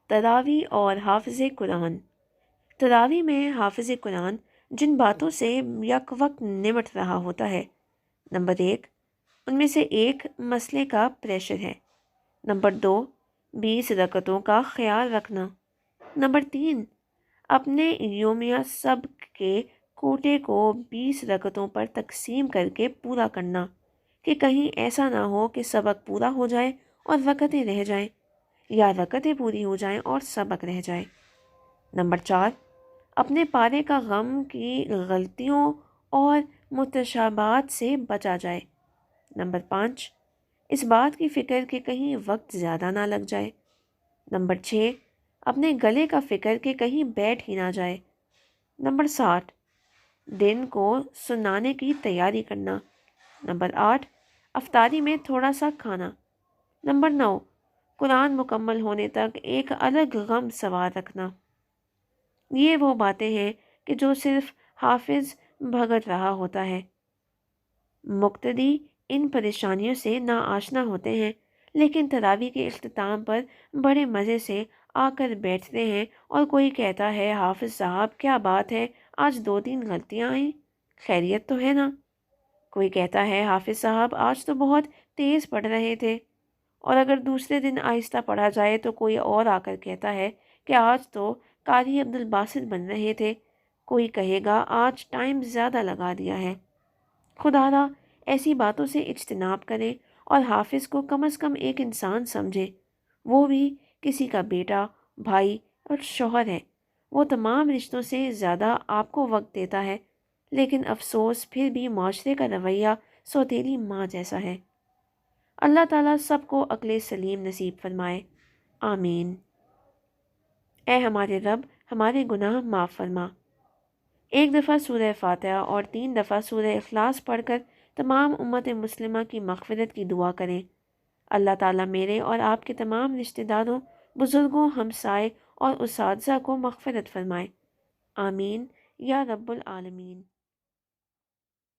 تراوی اور حافظ قرآن۔ تراوی میں حافظ قرآن جن باتوں سے یک وقت نمٹ رہا ہوتا ہے، نمبر 1 ان میں سے ایک مسئلے کا پریشر ہے، نمبر 2 20 رکعتوں کا خیال رکھنا، نمبر 3 اپنے یومیہ سبق کے کوٹے کو 20 رکعتوں پر تقسیم کر کے پورا کرنا کہ کہیں ایسا نہ ہو کہ سبق پورا ہو جائے اور رکعتیں رہ جائیں، یا رکعتیں پوری ہو جائیں اور سبق رہ جائے۔ نمبر 4 اپنے پارے کا غم کی غلطیوں اور متشابہات سے بچا جائے۔ نمبر 5 اس بات کی فکر کہ کہیں وقت زیادہ نہ لگ جائے۔ نمبر 6 اپنے گلے کا فکر کہ کہیں بیٹھ ہی نہ جائے۔ نمبر 7 دن کو سنانے کی تیاری کرنا۔ نمبر 8 افطاری میں تھوڑا سا کھانا۔ نمبر 9 قرآن مکمل ہونے تک ایک الگ غم سوار رکھنا۔ یہ وہ باتیں ہیں کہ جو صرف حافظ بھگت رہا ہوتا ہے۔ مقتدی ان پریشانیوں سے ناآشنا ہوتے ہیں، لیکن تراویح کے اختتام پر بڑے مزے سے آ کر بیٹھتے ہیں اور کوئی کہتا ہے حافظ صاحب کیا بات ہے، آج 2-3 غلطیاں آئیں، خیریت تو ہے نا؟ کوئی کہتا ہے حافظ صاحب آج تو بہت تیز پڑھ رہے تھے، اور اگر دوسرے دن آہستہ پڑھا جائے تو کوئی اور آ کر کہتا ہے کہ آج تو قاری عبدالباسط بن رہے تھے، کوئی کہے گا آج ٹائم زیادہ لگا دیا ہے۔ خدا را ایسی باتوں سے اجتناب کریں اور حافظ کو کم از کم ایک انسان سمجھے، وہ بھی کسی کا بیٹا، بھائی اور شوہر ہے۔ وہ تمام رشتوں سے زیادہ آپ کو وقت دیتا ہے، لیکن افسوس پھر بھی معاشرے کا رویہ سوتیلی ماں جیسا ہے۔ اللہ تعالیٰ سب کو عقل سلیم نصیب فرمائے، آمین۔ اے ہمارے رب ہمارے گناہ معاف فرما۔ ایک دفعہ سورہ فاتحہ اور 3 دفعہ سورہ اخلاص پڑھ کر تمام امت مسلمہ کی مغفرت کی دعا کریں۔ اللہ تعالیٰ میرے اور آپ کے تمام رشتہ داروں، بزرگوں، ہمسائے اور اساتذہ کو مغفرت فرمائے، آمین یا رب العالمین۔